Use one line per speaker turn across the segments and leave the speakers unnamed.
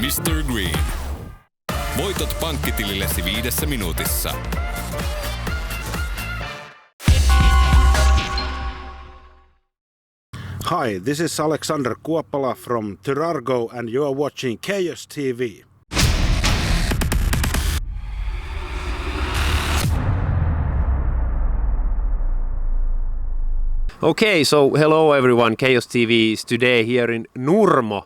Mr. Green. Voitot pankkitilillesi 5 minuutissa.
Hi, this is Alexander Kuoppala from Thyrargo and you are watching Chaos TV.
Okay, so hello everyone. Chaos TV is today here in Nurmo,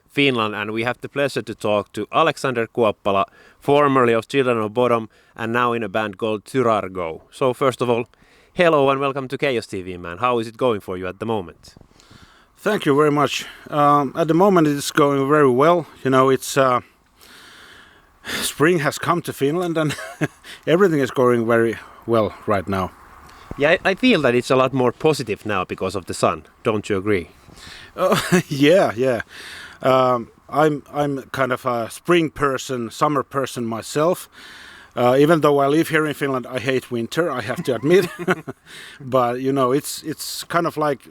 Finland, and we have the pleasure to talk to Alexander Kuoppala, formerly of Children of Bodom and now in a band called Tirago. So first of all, hello and welcome to Chaos TV, man. How is it going for you at the moment?
Thank you very much. At the moment it's going very well. You know, it's spring has come to Finland and everything is going very well right now.
Yeah, I feel that it's a lot more positive now because of the sun. Don't you agree?
Yeah. I'm kind of a spring person, summer person myself. Even though I live here in Finland, I hate winter, I have to admit. But you know, it's kind of like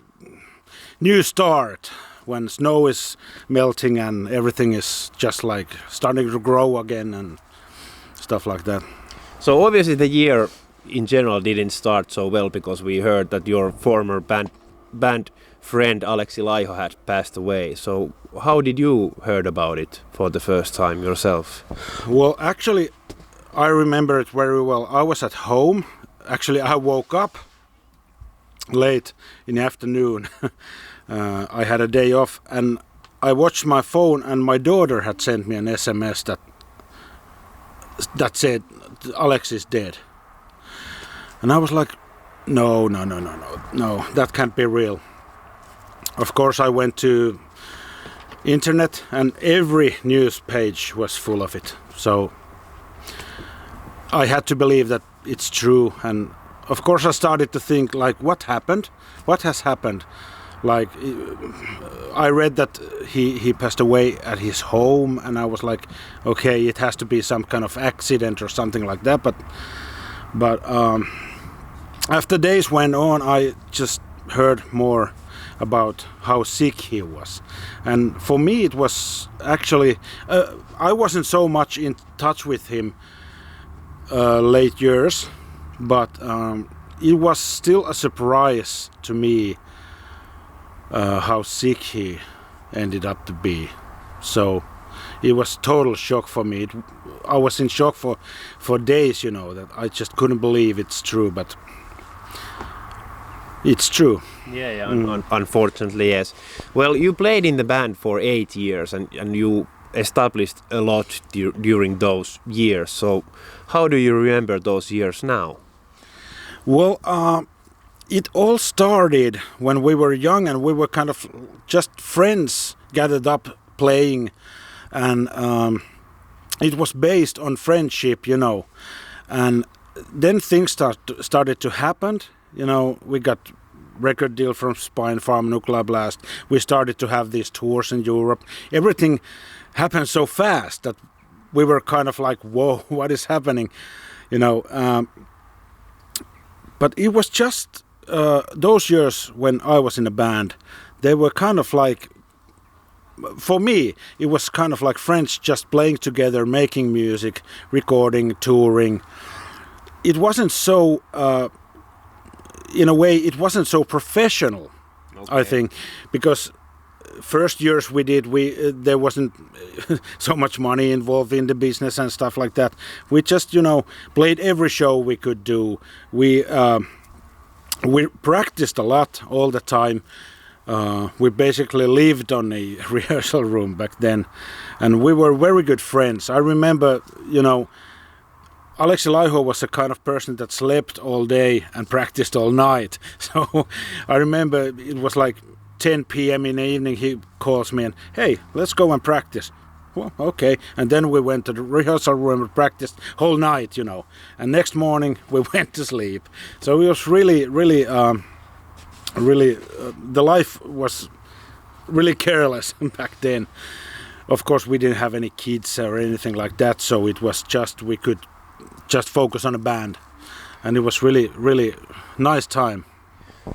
new start when snow is melting and everything is just like starting to grow again and stuff like that.
So obviously the year in general didn't start so well because we heard that your former band friend Alexi had passed away. So how did you heard about it for the first time yourself?
Well, actually, I remember it very well. I was at home. Actually, I woke up late in the afternoon. I had a day off and I watched my phone and my daughter had sent me an SMS that said Alex is dead. And I was like, no, that can't be real. Of course, I went to internet and every news page was full of it. So I had to believe that it's true. And of course, I started to think like, what happened? What has happened? Like, I read that he passed away at his home and I was like, okay, it has to be some kind of accident or something like that. But after days went on, I just heard more about how sick he was. And for me, it was actually, I wasn't so much in touch with him late years, but it was still a surprise to me how sick he ended up to be. So it was total shock for me. I was in shock for days, you know, that I just couldn't believe it's true, but it's true.
Yeah. Unfortunately, yes. Well, you played in the band for 8 years and you established a lot during those years. So how do you remember those years now?
Well, it all started when we were young and we were kind of just friends gathered up playing, and it was based on friendship, you know. And then things started to happen. You know, we got record deal from Spine Farm, Nuclear Blast. We started to have these tours in Europe. Everything happened so fast that we were kind of like, whoa, what is happening? You know, but it was just those years when I was in a band, they were kind of like, for me, it was kind of like friends just playing together, making music, recording, touring. It wasn't so, in a way, it wasn't so professional, okay. I think, because first years there wasn't so much money involved in the business and stuff like that. We just, you know, played every show we could do. We practiced a lot all the time. We basically lived on a rehearsal room back then, and we were very good friends. I remember, you know, Alexi was the kind of person that slept all day and practiced all night. So I remember it was like 10 p.m. in the evening, he calls me and, hey, let's go and practice. Well, okay. And then we went to the rehearsal room and practiced whole night, you know. And next morning we went to sleep. So it was really, the life was really careless back then. Of course, we didn't have any kids or anything like that. So it was just, we could just focus on a band. And it was really nice time.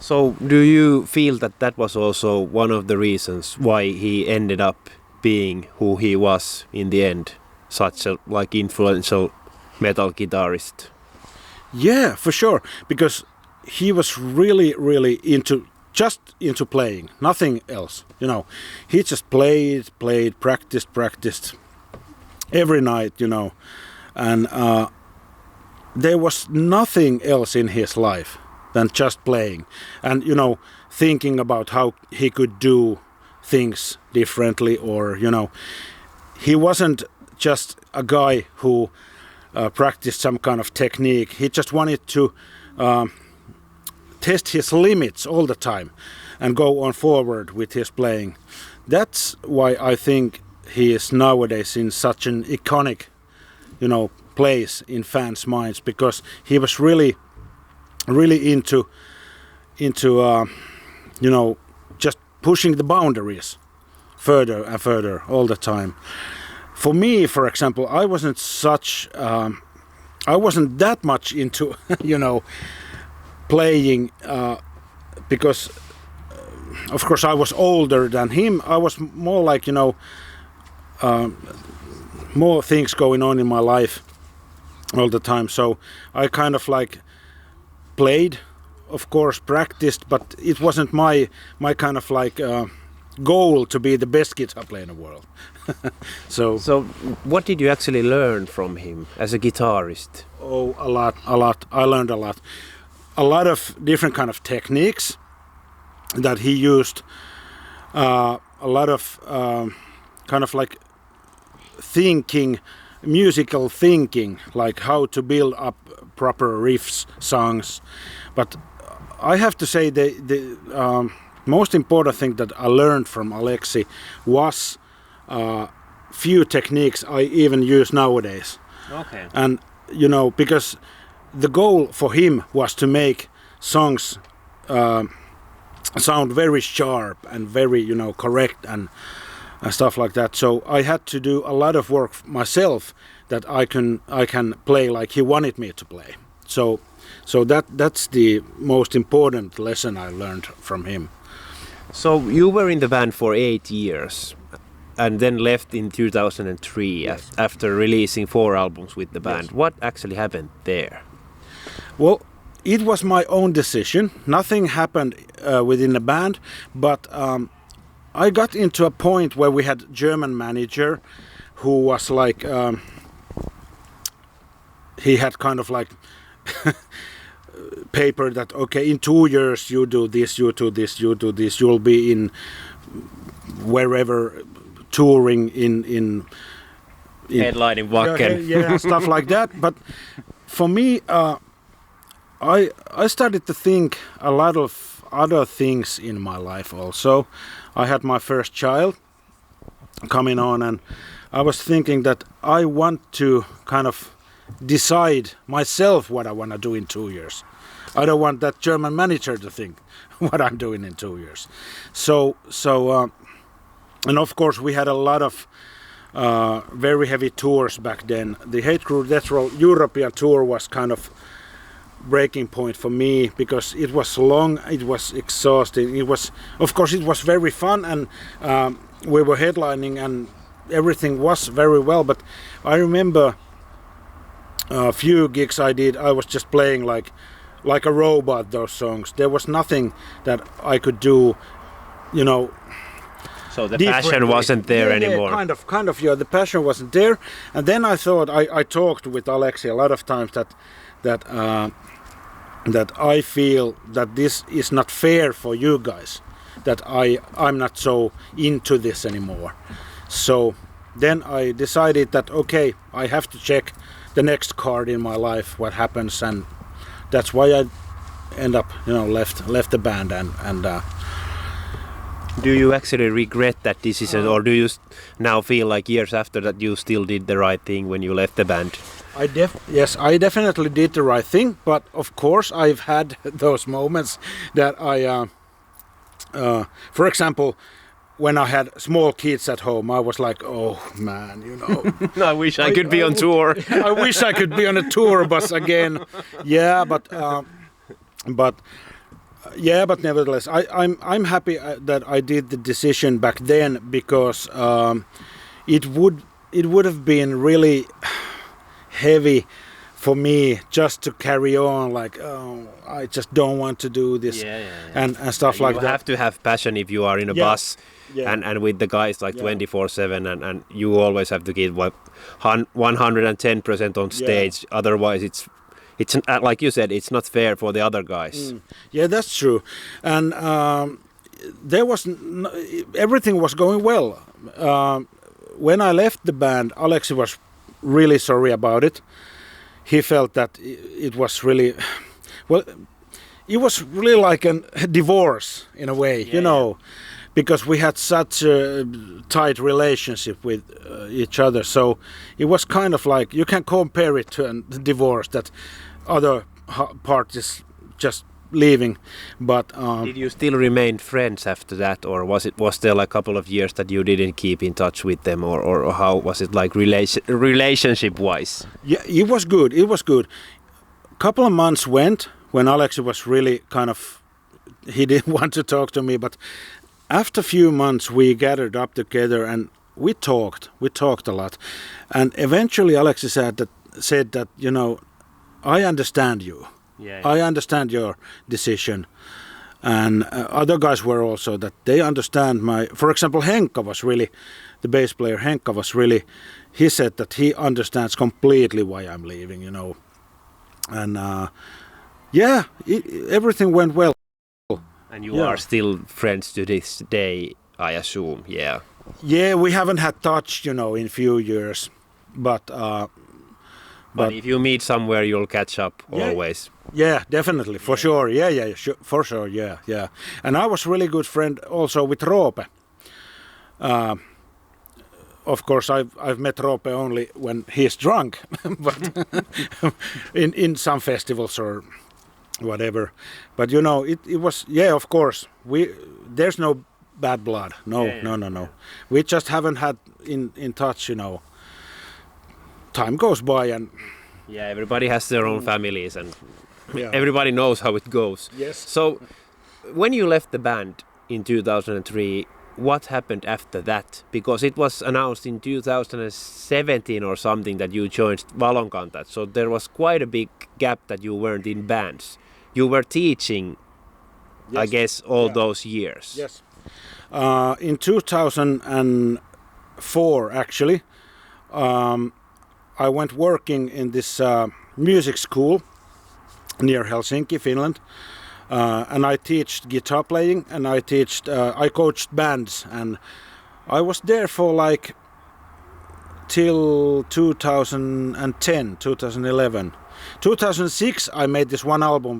So do you feel that was also one of the reasons why he ended up being who he was in the end, such a like influential metal guitarist?
Yeah, for sure, because he was really into playing, nothing else. You know, he just played, practiced every night. You know, and there was nothing else in his life than just playing, and you know, thinking about how he could do things differently, or you know, he wasn't just a guy who practiced some kind of technique. He just wanted to test his limits all the time and go on forward with his playing. That's why I think he is nowadays in such an iconic, you know, place in fans' minds, because he was really into you know, just pushing the boundaries further and further all the time. For me, for example, I wasn't that much into you know, playing because of course I was older than him. I was more like, you know, more things going on in my life all the time, so I kind of like played, of course, practiced, but it wasn't my kind of like goal to be the best guitar player in the world. So
what did you actually learn from him as a guitarist?
Oh, a lot. I learned a lot of different kind of techniques that he used, a lot of kind of like musical thinking, like how to build up proper riffs, songs. But I have to say the most important thing that I learned from Alexi was few techniques I even use nowadays.
Okay.
And you know, because the goal for him was to make songs sound very sharp and very, you know, correct and stuff like that. So I had to do a lot of work myself that I can play like he wanted me to play. So that's the most important lesson I learned from him.
So you were in the band for 8 years and then left in 2003 after releasing 4 albums with the band. Yes. What actually happened there?
Well, it was my own decision. Nothing happened within the band, but I got into a point where we had a German manager who was like, he had kind of like paper that, okay, in 2 years you do this, you do this, you do this, you'll be in wherever touring in
headlining Wacken.
Yeah, stuff like that. But for me, I started to think a lot of other things in my life also. I had my first child coming on, and I was thinking that I want to kind of decide myself what I want to do in 2 years. I don't want that German manager to think what I'm doing in 2 years. So and of course we had a lot of very heavy tours back then. The Hate Crew Death Roll European tour was kind of breaking point for me, because it was long, it was exhausting. It was, of course, it was very fun, and we were headlining and everything was very well. But I remember a few gigs I did, I was just playing like a robot, those songs. There was nothing that I could do, you know.
So the passion wasn't there anymore.
Kind of, yeah, the passion wasn't there. And then I thought, I talked with Alexi a lot of times that I feel that this is not fair for you guys, that I'm not so into this anymore. So then I decided that, okay, I have to check the next card in my life, what happens, and that's why I end up, you know, left the band and
Do you actually regret that decision, or do you now feel like years after that you still did the right thing when you left the band?
Yes, I definitely did the right thing, but of course I've had those moments that I, for example, when I had small kids at home, I was like, oh man, you know.
I wish I could be on tour.
I wish I could be on a tour bus again. Yeah, but Yeah, but nevertheless, I'm happy that I did the decision back then, because it would have been really heavy for me just to carry on, like, oh, I just don't want to do this, and stuff like that.
You have to have passion if you are in a bus, and with the guys like 24/7, and you always have to give 110% on stage. Otherwise, it's like you said, it's not fair for the other guys.
Yeah, that's true, and there was everything was going well. When I left the band, Alexi was really sorry about it. He felt that it was really, well, it was really like a divorce in a way, you know, because we had such a tight relationship with each other. So it was kind of like, you can compare it to a divorce, that other part is just leaving. But
did you still remain friends after that, or was there like a couple of years that you didn't keep in touch with them, or how was it like relationship wise?
Yeah, it was good. It was good. Couple of months went when Alexi was really kind of, he didn't want to talk to me, but after a few months we gathered up together and we talked a lot, and eventually Alexi said that you know, I understand you. I understand your decision, and other guys were also that they understand my. For example, Henkka was really, the bass player Henkka was really. He said that he understands completely why I'm leaving, you know, and everything went well.
And you are still friends to this day, I assume. Yeah.
Yeah, we haven't had touch, you know, in few years, but
if you meet somewhere, you'll catch up always.
Yeah, definitely, for sure. Yeah, for sure. Yeah. And I was really good friend also with Roope. Of course, I've met Roope only when he's drunk, but in some festivals or whatever. But you know, it was of course. There's no bad blood. No. We just haven't had in touch, you know. Time goes by and
everybody has their own families and everybody knows how it goes.
Yes.
So when you left the band in 2003, what happened after that? Because it was announced in 2017 or something that you joined Valonkantajat, so there was quite a big gap that you weren't in bands. You were teaching, I guess, all those years.
Yes. In 2004 actually, I went working in this music school near Helsinki, Finland, and I taught guitar playing, and I coached bands, and I was there for like till 2010, 2011. 2006 I made this one album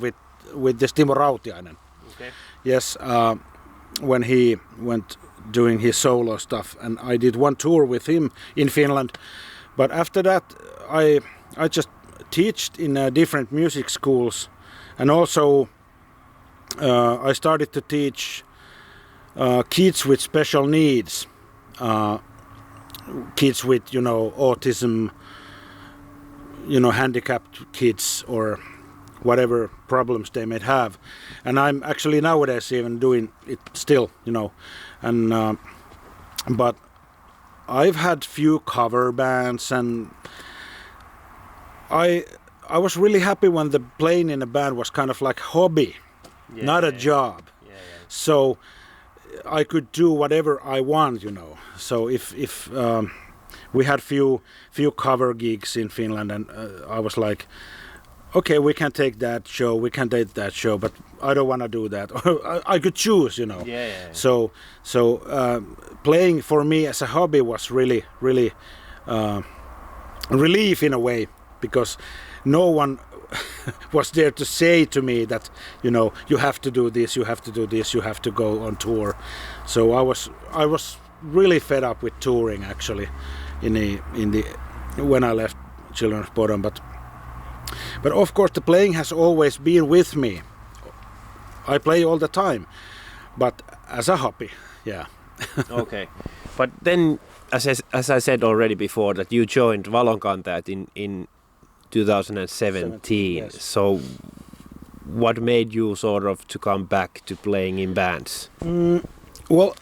with this Timo Rautiainen.
Okay.
Yes, when he went doing his solo stuff, and I did one tour with him in Finland. But after that, I just taught in different music schools, and also I started to teach kids with special needs, kids with, you know, autism, you know, handicapped kids or whatever problems they may have. And I'm actually nowadays even doing it still, you know, and but I've had few cover bands, and I was really happy when the playing in a band was kind of like hobby, not a job. So I could do whatever I want, you know. So if we had few cover gigs in Finland, and I was like, okay, we can take that show, but I don't want to do that. I could choose, you know. So playing for me as a hobby was really relief in a way, because no one was there to say to me that, you know, you have to do this, you have to do this, you have to go on tour. So I was really fed up with touring actually when I left Children of Bodom, but of course the playing has always been with me. I play all the time, but as a hobby,
Okay, but then as I said already before, that you joined Valonkantajat in 2017.
Yes.
So what made you sort of to come back to playing in bands?
Well,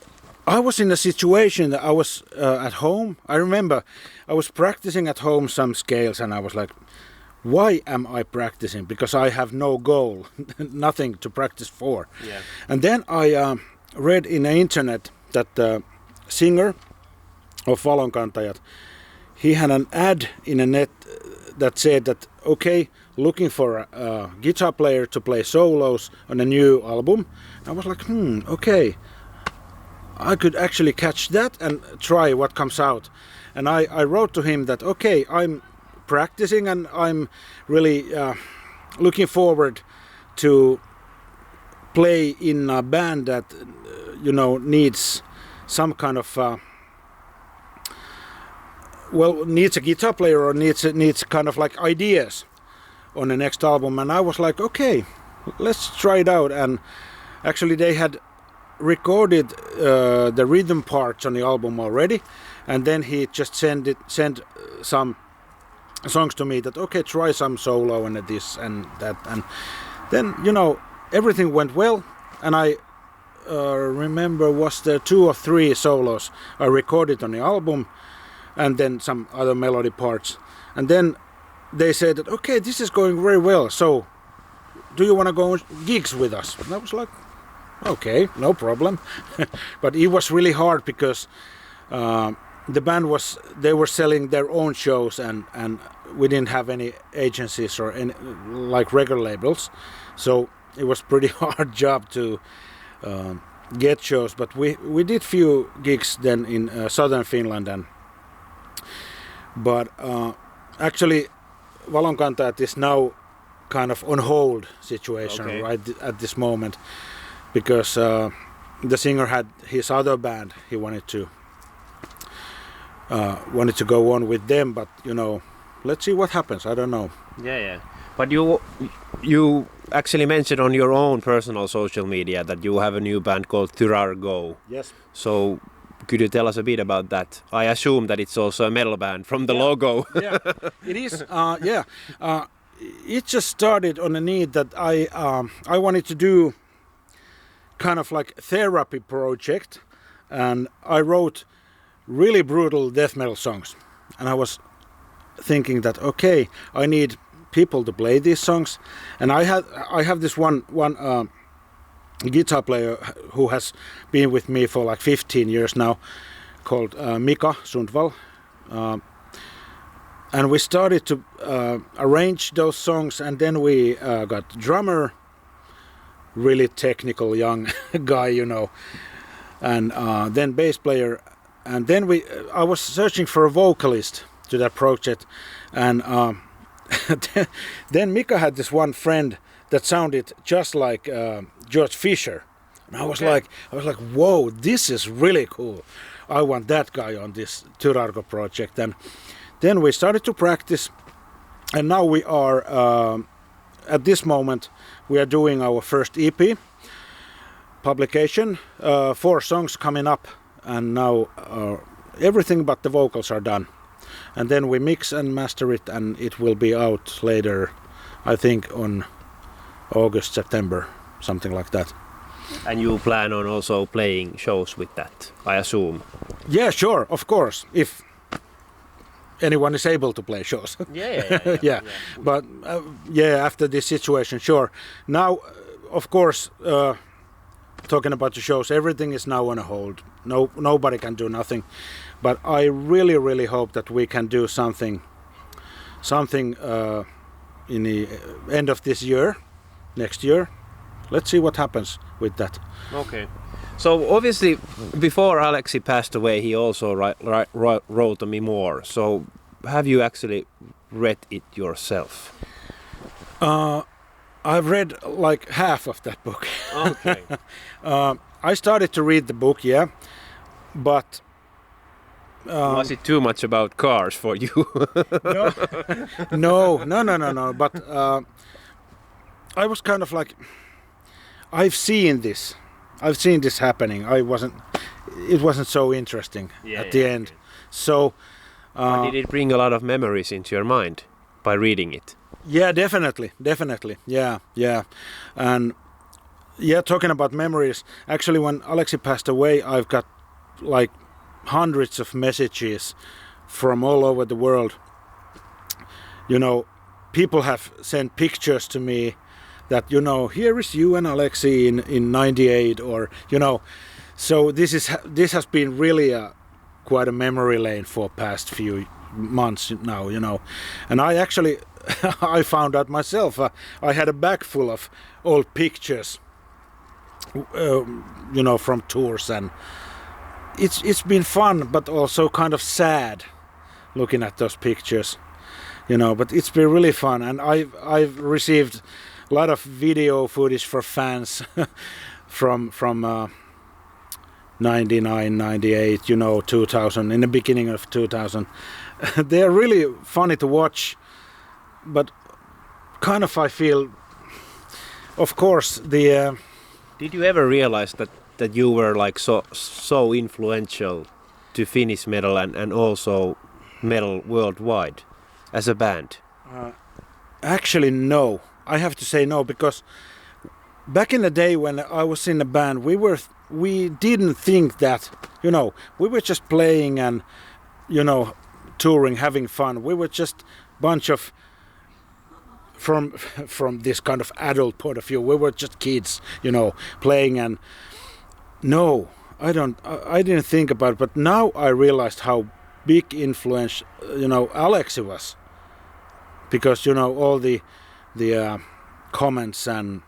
I was in a situation that I was at home. I remember I was practicing at home some scales, and I was like, why am I practicing? Because I have no goal, nothing to practice for.
Yeah.
And then I read in the internet that the singer of Valonkantajat, he had an ad in a net that said that, okay, looking for a guitar player to play solos on a new album. I was like, okay, I could actually catch that and try what comes out. And I wrote to him that, okay, I'm practicing and I'm really looking forward to play in a band that, needs some kind of, needs a guitar player or needs kind of like ideas on the next album. And I was like, okay, let's try it out. And actually they had recorded the rhythm parts on the album already, and then he just sent some songs to me that, okay, try some solo and this and that, and then everything went well. And I remember was there 2 or 3 solos I recorded on the album, and then some other melody parts. And then they said that, okay, this is going very well, so do you want to go on gigs with us? And I was like, okay, no problem. But it was really hard because the band they were selling their own shows, and we didn't have any agencies or any like record labels, so it was pretty hard job to get shows. But we did few gigs then in southern Finland, but actually Valonkantajat is now kind of on hold situation, okay, right at this moment, because the singer had his other band. He wanted to go on with them, but let's see what happens. I don't know.
Yeah. But you actually mentioned on your own personal social media that you have a new band called Thyrargo.
Yes.
So could you tell us a bit about that? I assume that it's also a metal band from the logo.
Yeah, it is. It just started on a need that I wanted to do kind of like therapy project, and I wrote really brutal death metal songs, and I was thinking that, okay, I need people to play these songs, and I have this one guitar player who has been with me for like 15 years now, called Mika Sundvall, and we started to arrange those songs, and then we got drummer, really technical young guy, and then bass player, and then I was searching for a vocalist to that project, and then Mika had this one friend that sounded just like George Fisher, and I was like, whoa, this is really cool. I want that guy on this Tirago project. And then we started to practice, and now we are at this moment we are doing our first EP publication, 4 songs coming up, and now everything but the vocals are done, and then we mix and master it, and it will be out later, I think on August, September, something like that.
And you plan on also playing shows with that, I assume?
Yeah, sure, of course, if anyone is able to play shows.
Yeah.
But after this situation, sure. Now, of course, talking about the shows, everything is now on a hold. Nobody can do nothing. But I really, really hope that we can do something in the end of this year, next year. Let's see what happens with that.
Okay. So obviously, before Alexi passed away, he also wrote a memoir. So have you actually read it yourself?
I've read like half of that book.
Okay.
I started to read the book, yeah, but
was it too much about cars for you?
No. But I was kind of like, I've seen this happening. It wasn't so interesting at the end. So
did it bring a lot of memories into your mind? by reading it.
Yeah, definitely. Yeah. And yeah, talking about memories, actually when Alexi passed away, I've got like hundreds of messages from all over the world. You know, people have sent pictures to me that, you know, here is you and Alexi in 98, or, you know, so this has been really quite a memory lane for past few months now, you know. And I actually I found out myself, I had a bag full of old pictures, you know, from tours, and it's been fun but also kind of sad looking at those pictures, you know, but it's been really fun. And I've received a lot of video footage for fans from 99, 98, you know, 2000, in the beginning of 2000. They're really funny to watch, but kind of I feel, of course, the...
Did you ever realize that you were like so influential to Finnish metal and also metal worldwide as a band?
Actually, no. I have to say no, because back in the day when I was in the band, we didn't think that, you know, we were just playing and, you know, touring, having fun. We were just bunch of, from this kind of adult point of view, we were just kids, you know, playing. And no, I didn't think about it, but now I realized how big influence, you know, Alexi was, because, you know, all the comments and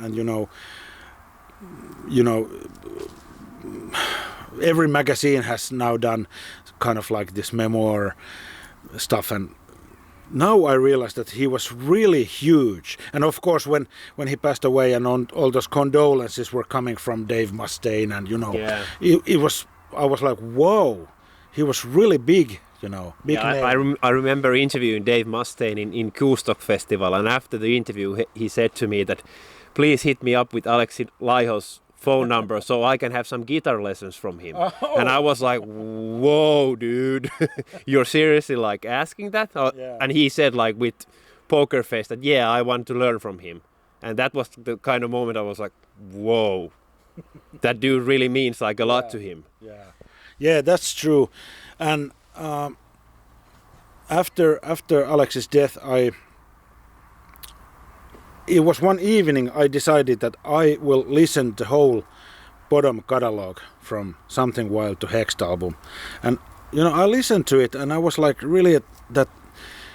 you know, every magazine has now done kind of like this memoir stuff, and now I realized that he was really huge. And of course when he passed away and all those condolences were coming from Dave Mustaine, and, you know, I was like, whoa, he was really big, you know, big name.
I remember interviewing Dave Mustaine in Kuustok Festival, and after the interview he said to me that please hit me up with Alexi Laiho's phone number so I can have some guitar lessons from him. Oh. And I was like, whoa, dude, you're seriously like asking that? Yeah. And he said like with poker face that, yeah, I want to learn from him. And that was the kind of moment I was like, whoa, that dude really means like a lot to him.
Yeah, that's true. And after Alexi's death, it was one evening I decided that I will listen to the whole Bodom catalog from Something Wild to Hexed album. And, you know, I listened to it and I was like really that,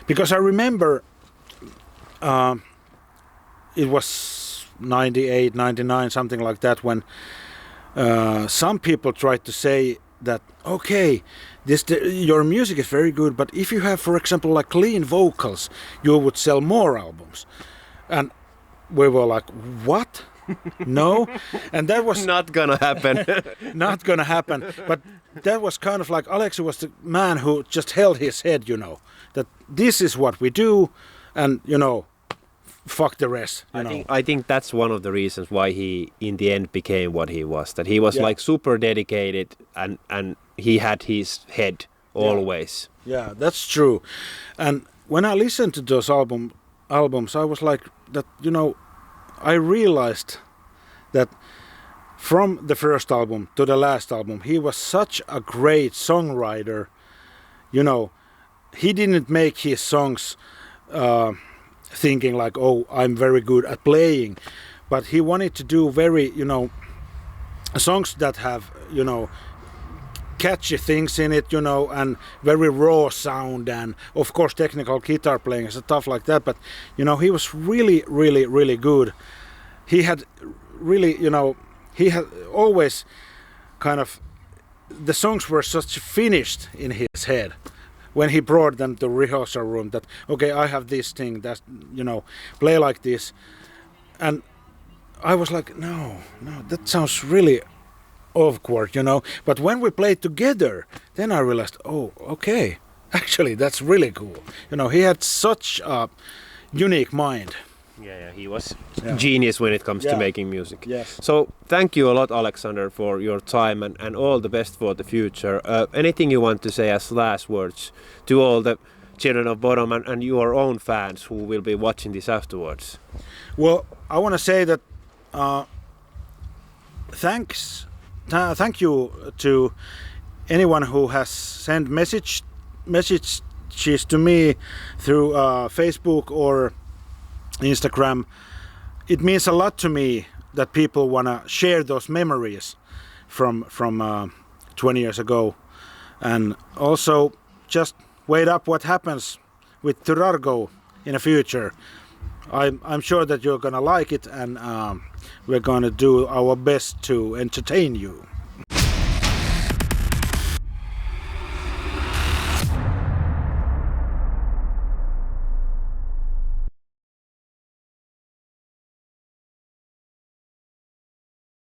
because I remember it was 98, 99, something like that, when some people tried to say that, okay, your music is very good, but if you have, for example, like clean vocals, you would sell more albums. And we were like, what? No? And that was
not gonna happen.
Not gonna happen. But that was kind of like Alexi was the man who just held his head, you know, that this is what we do, and, you know, fuck the rest.
I think that's one of the reasons why he in the end became what he was. That he was like super dedicated and he had his head always.
Yeah, that's true. And when I listened to those albums, I was like that, you know, I realized that from the first album to the last album, he was such a great songwriter. You know, he didn't make his songs thinking like, oh, I'm very good at playing, but he wanted to do very, you know, songs that have, you know, catchy things in it, you know, and very raw sound, and of course technical guitar playing and stuff like that. But, you know, he was really, really, really good. He had really, you know, he had always kind of, the songs were such finished in his head when he brought them to rehearsal room, that, okay, I have this thing that, you know, play like this. And I was like, no, that sounds really awkward, you know. But when we played together, then I realized, oh, okay, actually that's really cool. You know, he had such a unique mind.
Yeah, he was genius when it comes to making music.
Yes.
So thank you a lot, Alexander, for your time and all the best for the future. Anything you want to say as last words to all the Children of Bodom and your own fans who will be watching this afterwards?
Well, I want to say that thank you to anyone who has sent messages to me through Facebook or Instagram. It means a lot to me that people want to share those memories from 20 years ago, and also just wait up what happens with Tirago in the future. I'm sure that you're gonna like it, and we're gonna do our best to entertain you.